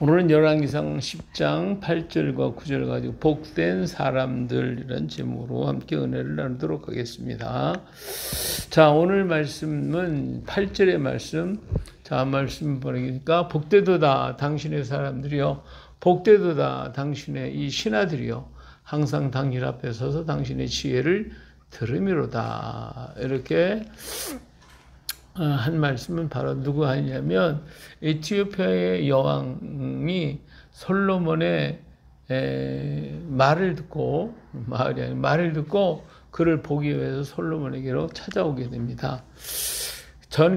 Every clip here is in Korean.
오늘은 열왕기상 10장 8절과 9절 가지고 복된 사람들이라는 제목으로 함께 은혜를 나누도록 하겠습니다. 자, 오늘 말씀은 8절의 말씀. 자, 말씀 보니까 복되도다 당신의 사람들이요, 복되도다 당신의 이 신하들이요, 항상 당신 앞에 서서 당신의 지혜를 들으미로다. 이렇게 한 말씀은 바로 누구 하냐면 에티오피아의 여왕이 솔로몬의 말을 듣고 그를 보기 위해서 솔로몬에게로 찾아오게 됩니다.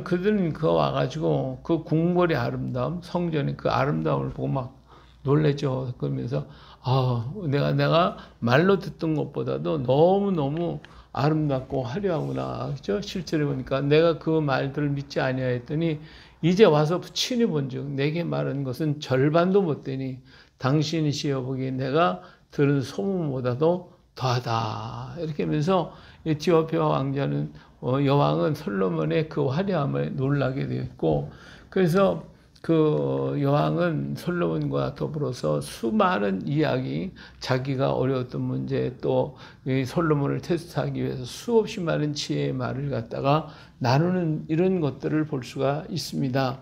그들은 와가지고 그 궁궐의 아름다움, 성전의 그 아름다움을 보고 막 놀랬죠. 그러면서 내가 말로 듣던 것보다도 너무너무 아름답고 화려하구나. 그죠? 실제로 보니까 내가 그 말들을 믿지 아니하였더니 이제 와서 친히 본즉 내게 말한 것은 절반도 못 되니 당신이시여 보기에 내가 들은 소문보다도 더하다. 이렇게 하면서 에티오피아 왕자는 여왕은 솔로몬의 그 화려함에 놀라게 되었고, 그래서 그 여왕은 솔로몬과 더불어서 수많은 이야기, 자기가 어려웠던 문제, 또 솔로몬을 테스트하기 위해서 수없이 많은 지혜의 말을 갖다가 나누는 이런 것들을 볼 수가 있습니다.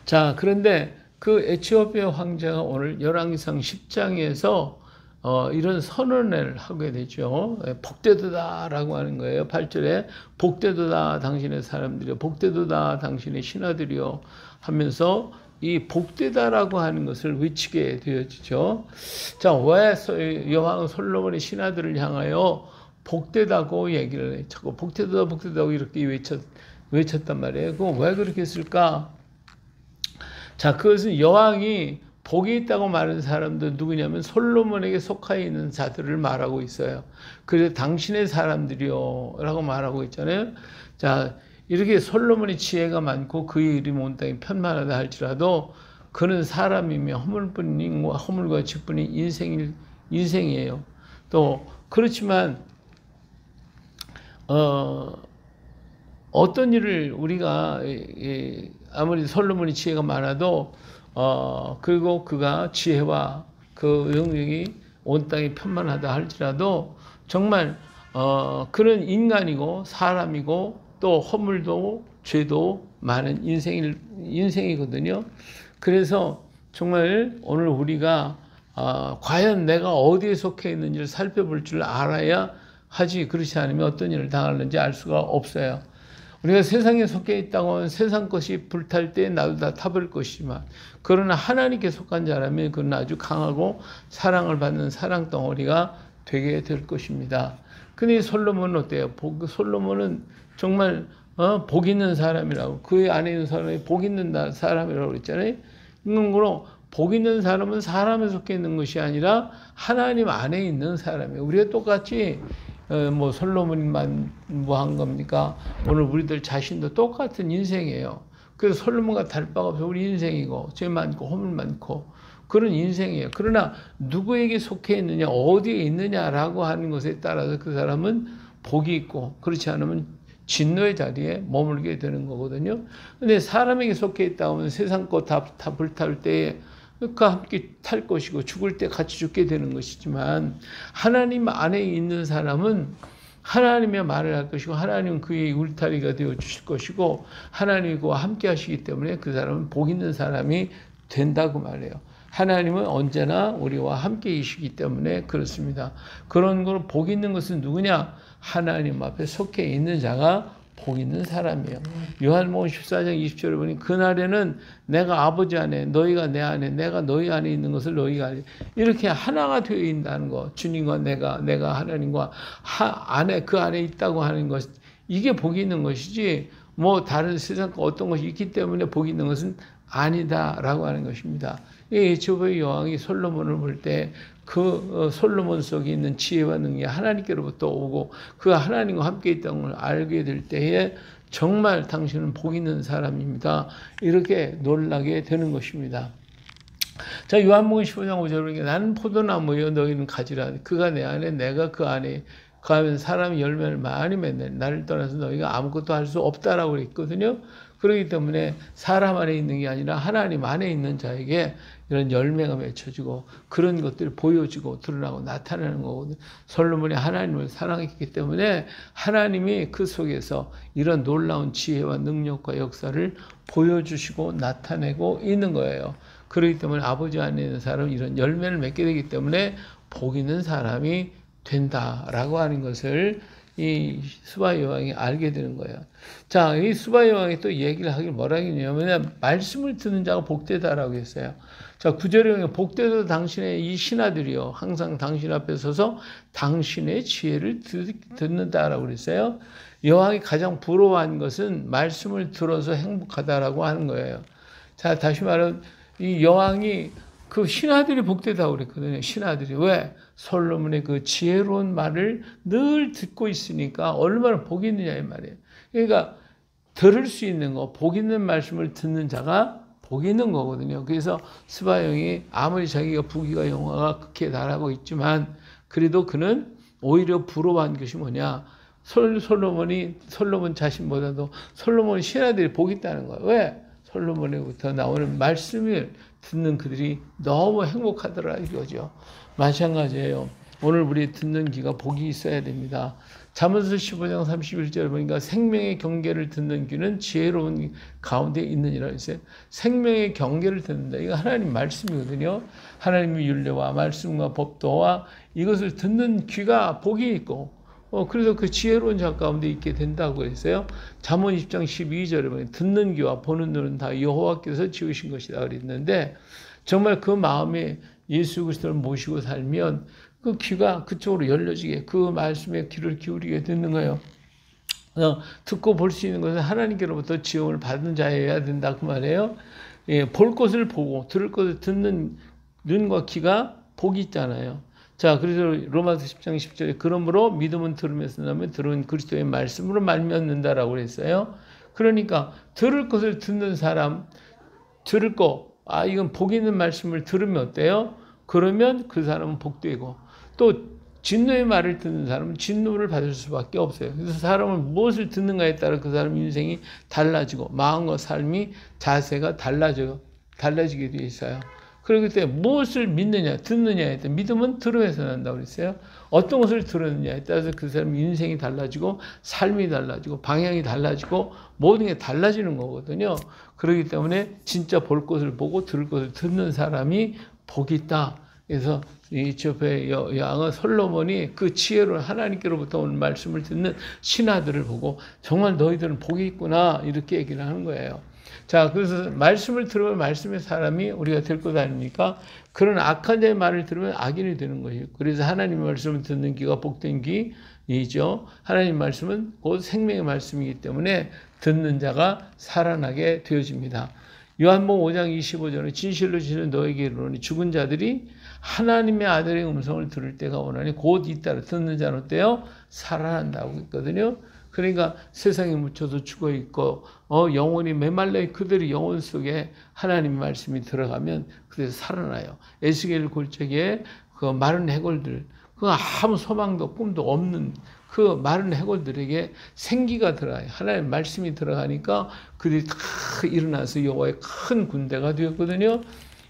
자, 그런데 그 에티오피아 황제가 오늘 열왕기상 10장에서 이런 선언을 하게 되죠. 복되도다라고 하는 거예요. 8절에 복되도다 당신의 사람들이요, 복되도다 당신의 신하들이요 하면서 이 복되다라고 하는 것을 외치게 되어지죠. 자, 왜 여왕 솔로몬의 신하들을 향하여 복되다고 얘기를 해? 자꾸 복되다 복되다고 이렇게 외쳤단 말이에요. 그럼 왜 그렇게 했을까? 자, 그것은 여왕이 복이 있다고 말하는 사람도 누구냐면 솔로몬에게 속하여 있는 자들을 말하고 있어요. 그래서 당신의 사람들이요 라고 말하고 있잖아요. 자, 이렇게 솔로몬이 지혜가 많고 그의 이름이 온 땅에 편만하다 할지라도 그는 사람이며 허물과 직분이 인생이에요. 또 그렇지만 어떤 일을 우리가 아무리 솔로몬이 지혜가 많아도 그리고 그가 지혜와 그 영역이 온 땅이 편만하다 할지라도 정말 그는 인간이고 사람이고 또 허물도 죄도 많은 인생이거든요. 그래서 정말 오늘 우리가 과연 내가 어디에 속해 있는지를 살펴볼 줄 알아야 하지, 그렇지 않으면 어떤 일을 당하는지 알 수가 없어요. 우리가 세상에 속해 있다고 하면 세상 것이 불탈 때 나도 다 타버릴 것이지만, 그러나 하나님께 속한 자라면 그는 아주 강하고 사랑을 받는 사랑 덩어리가 되게 될 것입니다. 근데 솔로몬은 어때요? 솔로몬은 정말 복 있는 사람이라고, 그 안에 있는 사람이 복 있는 사람이라고 그랬잖아요. 이건 복 있는 사람은 사람에 속해 있는 것이 아니라 하나님 안에 있는 사람이에요. 우리가 똑같이 솔로몬만 뭐 한 겁니까? 오늘 우리들 자신도 똑같은 인생이에요. 그래서 솔로몬과 다를 바가 없어. 우리 인생이고 죄 많고 허물 많고 그런 인생이에요. 그러나 누구에게 속해 있느냐, 어디에 있느냐라고 하는 것에 따라서 그 사람은 복이 있고, 그렇지 않으면 진노의 자리에 머물게 되는 거거든요. 근데 사람에게 속해 있다 하면 세상 거 다 불탈 때에 그가 함께 탈 것이고 죽을 때 같이 죽게 되는 것이지만, 하나님 안에 있는 사람은 하나님의 말을 할 것이고 하나님은 그의 울타리가 되어 주실 것이고 하나님이 그와 함께 하시기 때문에 그 사람은 복 있는 사람이 된다고 말해요. 하나님은 언제나 우리와 함께 계시기 때문에 그렇습니다. 그런 거로 복 있는 것은 누구냐? 하나님 앞에 속해 있는 자가 복 있는 사람이에요. 요한복음 14장 20절에 보니 그날에는 내가 아버지 안에, 너희가 내 안에, 내가 너희 안에 있는 것을 너희가 알리. 이렇게 하나가 되어 있다는 거. 주님과 내가 하나님과 그 안에 있다고 하는 것. 이게 복이 있는 것이지, 다른 세상 어떤 것이 있기 때문에 복이 있는 것은 아니다라고 하는 것입니다. 이 에티오피아 여왕이 솔로몬을 볼 때 그 솔로몬 속에 있는 지혜와 능력이 하나님께로부터 오고 그 하나님과 함께 있다는 걸 알게 될 때에 정말 당신은 복 있는 사람입니다. 이렇게 놀라게 되는 것입니다. 자, 요한복음 15장 5절에 나는 포도나무여 너희는 가지라. 그가 내 안에 내가 그 안에 가면 사람이 열매를 많이 맺네. 나를 떠나서 너희가 아무것도 할 수 없다라고 그랬거든요. 그렇기 때문에 사람 안에 있는 게 아니라 하나님 안에 있는 자에게 이런 열매가 맺혀지고 그런 것들이 보여지고 드러나고 나타나는 거거든요. 솔로몬이 하나님을 사랑했기 때문에 하나님이 그 속에서 이런 놀라운 지혜와 능력과 역사를 보여주시고 나타내고 있는 거예요. 그렇기 때문에 아버지 안에 있는 사람은 이런 열매를 맺게 되기 때문에 복 있는 사람이 된다라고 하는 것을 이 스바 여왕이 알게 되는 거예요. 자, 이 스바 여왕이 또 얘기를 하길 뭐라 했냐면 말씀을 듣는 자가 복되다라고 했어요. 자, 9절에 보면 복되도 당신의 이 신하들이요 항상 당신 앞에 서서 당신의 지혜를 듣는다라고 그랬어요. 여왕이 가장 부러워한 것은 말씀을 들어서 행복하다라고 하는 거예요. 자, 다시 말하면 이 여왕이 그 신하들이 복되다고 그랬거든요. 신하들이. 왜? 솔로몬의 그 지혜로운 말을 늘 듣고 있으니까 얼마나 복이 있느냐 이 말이에요. 그러니까 들을 수 있는 거, 복 있는 말씀을 듣는 자가 복이 있는 거거든요. 그래서 스바형이 아무리 자기가 부귀가 영화가 극에 달하고 있지만 그래도 그는 오히려 부러워한 것이 뭐냐. 솔로몬 자신보다도 솔로몬 신하들이 복이 있다는 거예요. 왜? 솔로몬으로부터 나오는 말씀을 듣는 그들이 너무 행복하더라 이거죠. 마찬가지예요. 오늘 우리 듣는 귀가 복이 있어야 됩니다. 잠언서 15장 31절에 보니까 생명의 경계를 듣는 귀는 지혜로운 가운데 있느니라 했어요. 생명의 경계를 듣는다. 이거 하나님 말씀이거든요. 하나님의 율례와 말씀과 법도와 이것을 듣는 귀가 복이 있고 그래서 그 지혜로운 자 가운데 있게 된다고 했어요. 잠언 20장 12절에 보면 듣는 귀와 보는 눈은 다 여호와께서 지으신 것이다 그랬는데 정말 그 마음에 예수 그리스도를 모시고 살면 그 귀가 그쪽으로 열려지게 그 말씀에 귀를 기울이게 되는 거예요. 듣고 볼 수 있는 것은 하나님께로부터 지음을 받은 자여야 된다 그 말이에요. 예, 볼 것을 보고 들을 것을 듣는 눈과 귀가 복이 있잖아요. 자, 그래서 로마서 10장 10절에 그러므로 믿음은 들으면서 나면 들은 그리스도의 말씀으로 말미암는다라고 그랬어요. 그러니까 들을 것을 듣는 사람, 들을 거, 이건 복 있는 말씀을 들으면 어때요? 그러면 그 사람은 복되고 또 진노의 말을 듣는 사람은 진노를 받을 수밖에 없어요. 그래서 사람은 무엇을 듣는가에 따라 그 사람 인생이 달라지고 마음과 삶이 자세가 달라지게 되어 있어요. 그렇기 때문에 무엇을 믿느냐, 듣느냐에 따라 믿음은 들음에서 난다고 그랬어요. 어떤 것을 들었느냐에 따라서 그 사람 인생이 달라지고 삶이 달라지고 방향이 달라지고 모든 게 달라지는 거거든요. 그렇기 때문에 진짜 볼 것을 보고 들을 것을 듣는 사람이 복이 있다. 그래서 이 에티오피아의 여왕은 솔로몬이 그 지혜로운 하나님께로부터 온 말씀을 듣는 신하들을 보고 정말 너희들은 복이 있구나 이렇게 얘기를 하는 거예요. 자, 그래서 말씀을 들으면 말씀의 사람이 우리가 될 것 아닙니까? 그런 악한 자의 말을 들으면 악인이 되는 거예요. 그래서 하나님의 말씀을 듣는 귀가 복된 귀이죠. 하나님 말씀은 곧 생명의 말씀이기 때문에 듣는 자가 살아나게 되어집니다. 요한복음 5장 25절에 진실로 진실로 너에게 이르노니 죽은 자들이 하나님의 아들의 음성을 들을 때가 오나니 곧 잇따라 듣는 자는 어때요? 살아난다고 했거든요. 그러니까 세상에 묻혀서 죽어 있고 영혼이 메말라 그들의 영혼 속에 하나님의 말씀이 들어가면 그들이 살아나요. 에스겔 골짜기에 그 마른 해골들, 그 아무 소망도 꿈도 없는 그 마른 해골들에게 생기가 들어가요. 하나님의 말씀이 들어가니까 그들이 다 일어나서 여호와의 큰 군대가 되었거든요.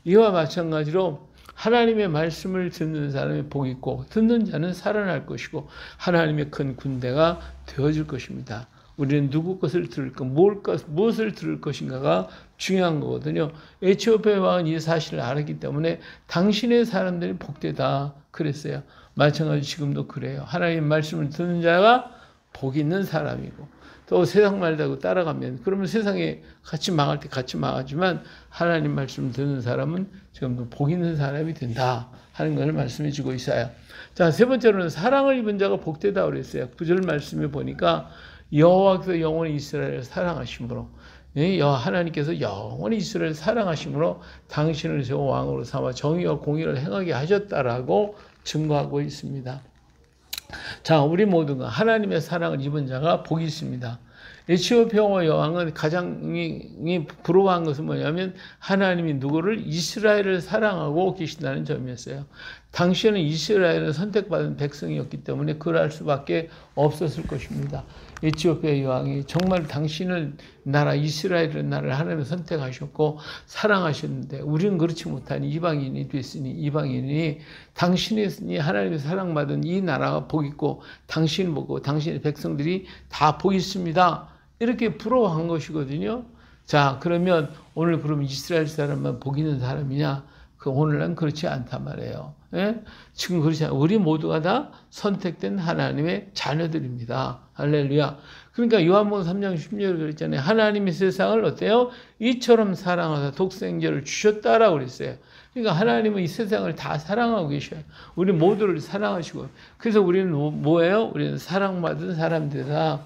이와 마찬가지로 하나님의 말씀을 듣는 사람이 복이 있고 듣는 자는 살아날 것이고 하나님의 큰 군대가 되어질 것입니다. 우리는 누구 것을 들을까, 무엇을 들을 것인가가 중요한 거거든요. 에티오피아 왕은 이 사실을 알았기 때문에 당신의 사람들이 복되다 그랬어요. 마찬가지로 지금도 그래요. 하나님의 말씀을 듣는 자가 복 있는 사람이고 또 세상 말다고 따라가면 그러면 세상에 같이 망할 때 같이 망하지만 하나님 말씀 듣는 사람은 지금도 복 있는 사람이 된다 하는 것을 말씀해 주고 있어요. 자, 세 번째로는 사랑을 입은 자가 복되다 그랬어요. 9절 말씀에 보니까 여호와께서 영원히 이스라엘을 사랑하심으로 하나님께서 영원히 이스라엘을 사랑하심으로 당신을 세워 왕으로 삼아 정의와 공의를 행하게 하셨다라고 증거하고 있습니다. 자, 우리 모두가 하나님의 사랑을 입은 자가 복이 있습니다. 에티오피아 여왕은 가장 부러워한 것은 뭐냐면 하나님이 누구를 이스라엘을 사랑하고 계신다는 점이었어요. 당시에는 이스라엘은 선택받은 백성이었기 때문에 그럴 수밖에 없었을 것입니다. 에티오피아 여왕이 정말 당신을 나라 이스라엘의 나라를 하나님 선택하셨고 사랑하셨는데 우리는 그렇지 못하니 이방인이 됐으니 이방인이 당신이 하나님의 사랑받은 이 나라가 복 있고 당신 보고 당신의 백성들이 다 복 있습니다. 이렇게 부러워한 것이거든요. 자, 그러면 오늘 그럼 이스라엘 사람만 복 있는 사람이냐? 그 오늘은 그렇지 않단 말이에요. 예? 지금 그렇지 않아요. 우리 모두가 다 선택된 하나님의 자녀들입니다. 할렐루야. 그러니까 요한복음 3장 10절에 그랬잖아요. 하나님이 세상을 어때요? 이처럼 사랑하사 독생자를 주셨다라고 그랬어요. 그러니까 하나님은 이 세상을 다 사랑하고 계셔요. 우리 모두를 사랑하시고. 그래서 우리는 뭐예요? 우리는 사랑받은 사람들이다.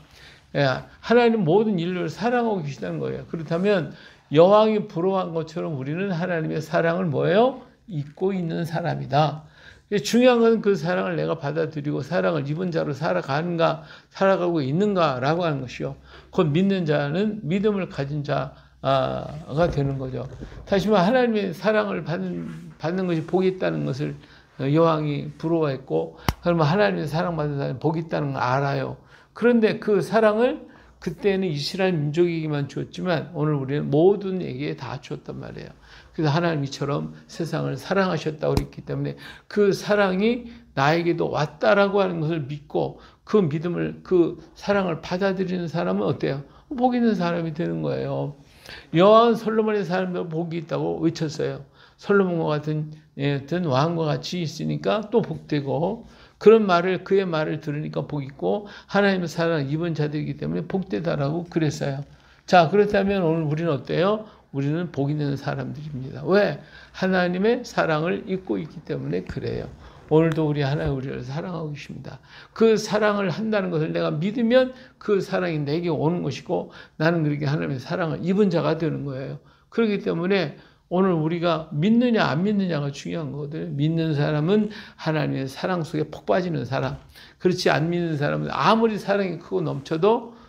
예, 하나님 모든 인류를 사랑하고 계시다는 거예요. 그렇다면 여왕이 부러워한 것처럼 우리는 하나님의 사랑을 뭐예요? 잊고 있는 사람이다. 중요한 건 그 사랑을 내가 받아들이고 사랑을 입은 자로 살아가는가, 살아가고 있는가라고 하는 것이요. 곧 믿는 자는 믿음을 가진 자가 되는 거죠. 다시 말해 하나님의 사랑을 받는 것이 복이 있다는 것을 여왕이 부러워했고, 그러면 하나님의 사랑받는 사람이 복이 있다는 걸 알아요. 그런데 그 사랑을 그때는 이스라엘 민족에게만 주었지만 오늘 우리는 모든에게 다 주었단 말이에요. 그래서 하나님이처럼 세상을 사랑하셨다고 그랬기 때문에 그 사랑이 나에게도 왔다라고 하는 것을 믿고 그 믿음을, 그 사랑을 받아들이는 사람은 어때요? 복 있는 사람이 되는 거예요. 여호와는 솔로몬의 사람도 복이 있다고 외쳤어요. 솔로몬과 같은 왕과 같이 있으니까 또 복되고, 그런 말을, 그의 말을 들으니까 복 있고 하나님의 사랑을 입은 자들이기 때문에 복되다라고 그랬어요. 자, 그렇다면 오늘 우리는 어때요? 우리는 복 있는 사람들입니다. 왜? 하나님의 사랑을 입고 있기 때문에 그래요. 오늘도 하나님 우리를 사랑하고 계십니다. 그 사랑을 한다는 것을 내가 믿으면 그 사랑이 내게 오는 것이고 나는 그렇게 하나님의 사랑을 입은 자가 되는 거예요. 그렇기 때문에 오늘 우리가 믿느냐 안 믿느냐가 중요한 거거든요. 믿는 사람은 하나님의 사랑 속에 푹 빠지는 사람. 그렇지 안 믿는 사람은 아무리 사랑이 크고 넘쳐도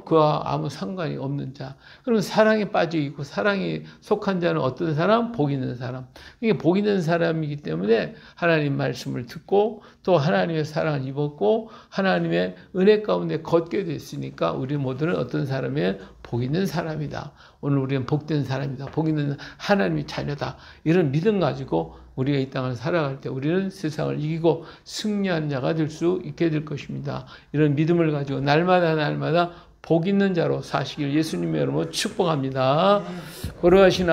그와 아무 상관이 없는 자. 그러면 사랑에 빠져 있고 사랑에 속한 자는 어떤 사람? 복 있는 사람. 이게 복 있는 사람이기 때문에 하나님 말씀을 듣고 또 하나님의 사랑을 입었고 하나님의 은혜 가운데 걷게 됐으니까 우리 모두는 어떤 사람이에요? 복 있는 사람이다. 오늘 우리는 복된 사람이다. 복 있는 하나님의 자녀다. 이런 믿음 가지고 우리가 이 땅을 살아갈 때 우리는 세상을 이기고 승리한 자가 될 수 있게 될 것입니다. 이런 믿음을 가지고 날마다 복 있는 자로 사시길 예수님의 이름으로 축복합니다. 걸어가시나